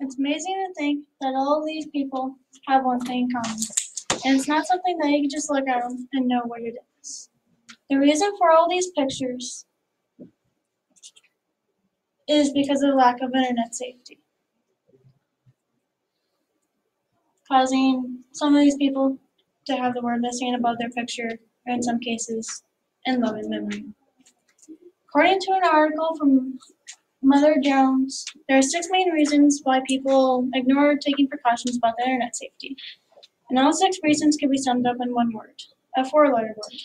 It's amazing to think that all these people have one thing in common. And it's not something that you can just look at them and know what it is. The reason for all these pictures is because of the lack of internet safety, causing some of these people to have the word missing above their picture, or in some cases, in loving memory. According to an article from Mother Jones, there are 6 main reasons why people ignore taking precautions about the internet safety. And all 6 reasons can be summed up in one word, a 4-letter word,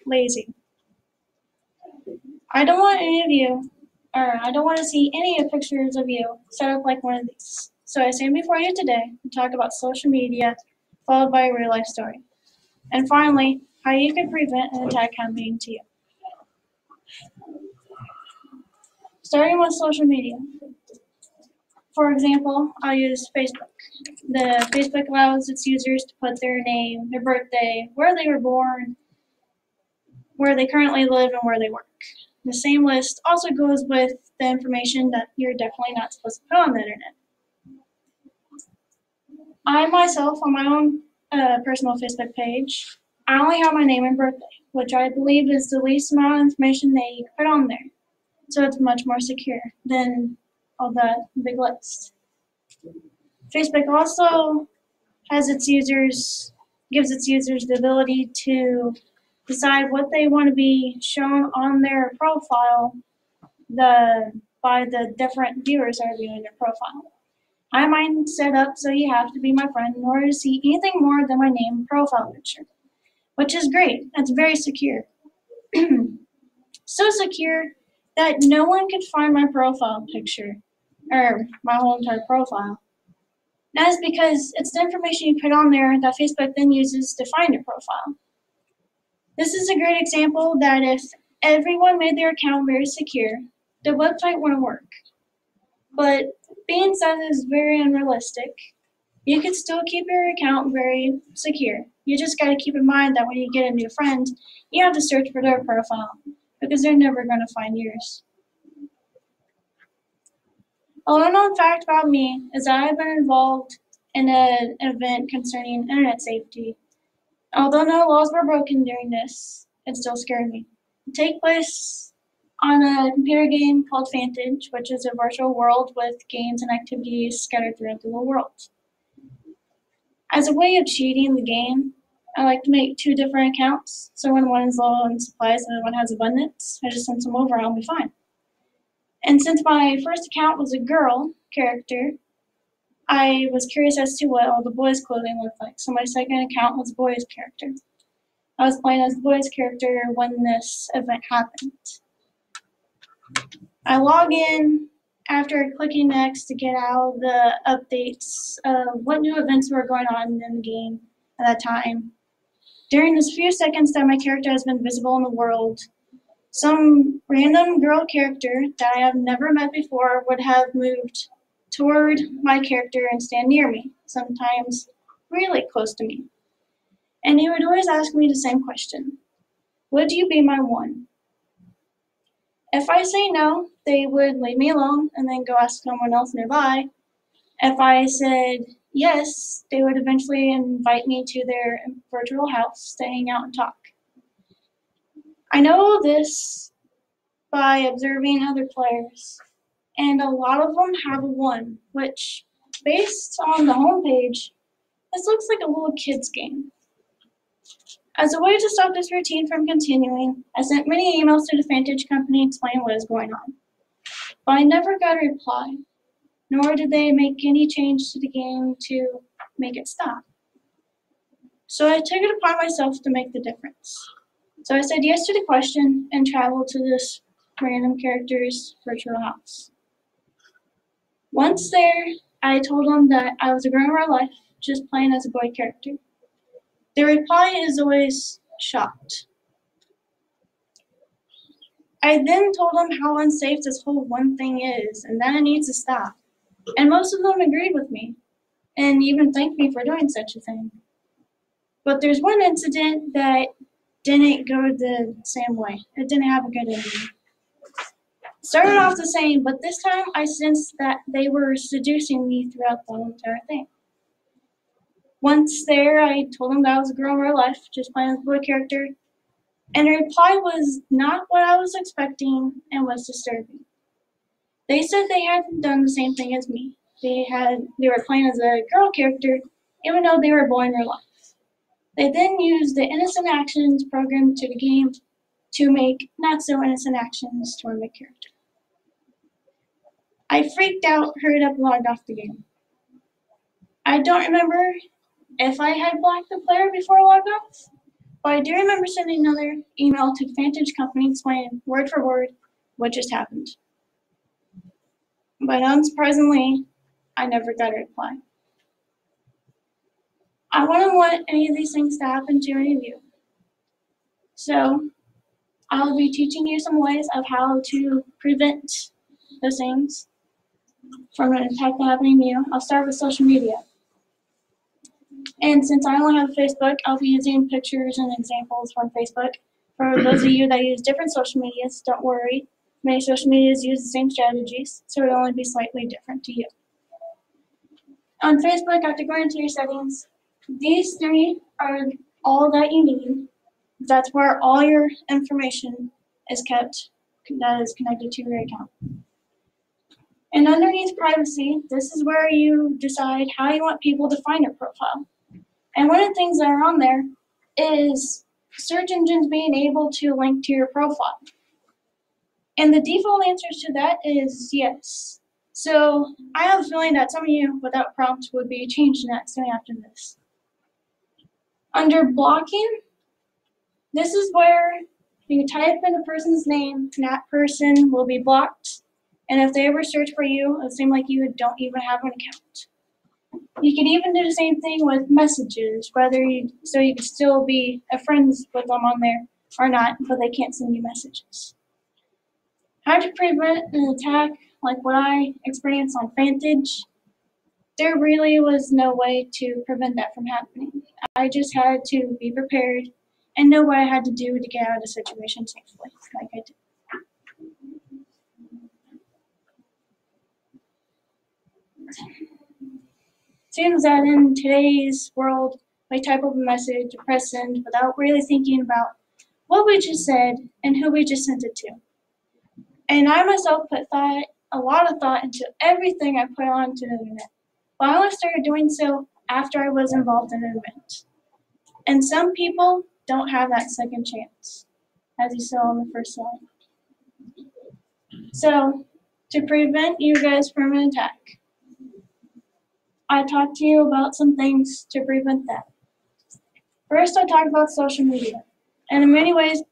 lazy. I don't want any of you, or I don't want to see any of pictures of you set up like one of these. So I stand before you today to talk about social media, followed by a real life story. And finally, how you can prevent an attack happening to you. Starting with social media. For example, I'll use Facebook. The Facebook allows its users to put their name, their birthday, where they were born, where they currently live, and where they work. The same list also goes with the information that you're definitely not supposed to put on the internet. I myself, on my own personal Facebook page, I only have my name and birthday, which I believe is the least amount of information that you can put on there. So it's much more secure than all that big list. Facebook also gives its users the ability to decide what they want to be shown on their profile by the different viewers that are viewing their profile. I have mine set up so you have to be my friend in order to see anything more than my name and profile picture, which is great. That's very secure. So secure that no one could find my profile picture, or my whole entire profile. That is because it's the information you put on there that Facebook then uses to find your profile. This is a great example that if everyone made their account very secure, the website wouldn't work. But being said is very unrealistic. You can still keep your account very secure. You just got to keep in mind that when you get a new friend, you have to search for their profile because they're never going to find yours. A little known fact about me is that I've been involved in an event concerning internet safety. Although no laws were broken during this, it still scared me. It took place on a computer game called Vantage, which is a virtual world with games and activities scattered throughout the whole world. As a way of cheating the game, I like to make 2 different accounts, so when one is low on supplies and the other one has abundance, I just send them over and I'll be fine. And since my first account was a girl character, I was curious as to what all the boys' clothing looked like, so my second account was a boys' character. I was playing as the boys' character when this event happened. I log in after clicking next to get all the updates of what new events were going on in the game at that time. During this few seconds that my character has been visible in the world, some random girl character that I have never met before would have moved toward my character and stand near me, sometimes really close to me. And he would always ask me the same question: would you be my one? If I say no, they would leave me alone and then go ask someone else nearby. If I said yes, they would eventually invite me to their virtual house to hang out and talk. I know this by observing other players, and a lot of them have a 1, which, based on the homepage, this looks like a little kid's game. As a way to stop this routine from continuing, I sent many emails to the Vantage company explaining what is going on. But I never got a reply, nor did they make any change to the game to make it stop. So I took it upon myself to make the difference. So I said yes to the question and traveled to this random character's virtual house. Once there, I told them that I was a girl in real life, just playing as a boy character. Their reply is always shocked. I then told them how unsafe this whole one thing is and that it needs to stop. And most of them agreed with me and even thanked me for doing such a thing. But there's one incident that didn't go the same way. It didn't have a good ending. Started off the same, but this time I sensed that they were seducing me throughout the entire thing. Once there, I told them that I was a girl in real life, just playing as a boy character, and the reply was not what I was expecting and was disturbing. They said they hadn't done the same thing as me. They were playing as a girl character, even though they were a boy in real life. They then used the innocent actions program to the game to make not so innocent actions toward my character. I freaked out, hurried up, and logged off the game. I don't remember if I had blocked the player before I logged off, but I do remember sending another email to the Vantage company explaining word for word what just happened. But unsurprisingly, I never got a reply. I wouldn't want any of these things to happen to any of you. So I'll be teaching you some ways of how to prevent those things from an attack happening to you. I'll start with social media. And since I only have Facebook, I'll be using pictures and examples from Facebook. For those of you that use different social medias, don't worry. Many social medias use the same strategies, so it'll only be slightly different to you. On Facebook, after going into your settings, these three are all that you need. That's where all your information is kept that is connected to your account. And underneath privacy, this is where you decide how you want people to find your profile. And one of the things that are on there is search engines being able to link to your profile. And the default answer to that is yes. So I have a feeling that some of you without prompt would be changing that soon after this. Under blocking, this is where you type in a person's name and that person will be blocked. And if they ever search for you, it'll seem like you don't even have an account. You could even do the same thing with messages, so you could still be friends with them on there or not, but they can't send you messages. How to prevent an attack like what I experienced on Vantage? There really was no way to prevent that from happening. I just had to be prepared and know what I had to do to get out of the situation safely, like I did. Seems that in today's world, we type up a message, press send, without really thinking about what we just said and who we just sent it to. And I myself put a lot of thought into everything I put onto the internet. But I only started doing so after I was involved in an event. And some people don't have that second chance, as you saw on the first slide. So, to prevent you guys from an attack, I talked to you about some things to prevent that. First, I talked about social media, and in many ways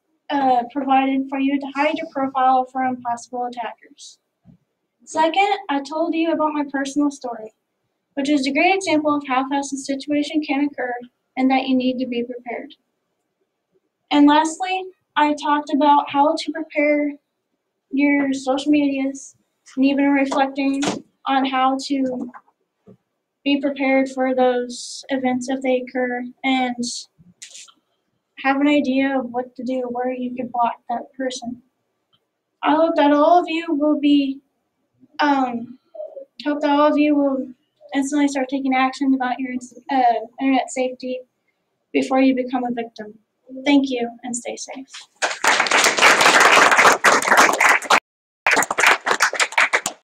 provided for you to hide your profile from possible attackers. Second, I told you about my personal story, which is a great example of how fast a situation can occur and that you need to be prepared. And lastly, I talked about how to prepare your social medias and even reflecting on how to be prepared for those events if they occur and have an idea of what to do, where you could block that person. I hope that all of you will instantly start taking action about your internet safety before you become a victim. Thank you and stay safe.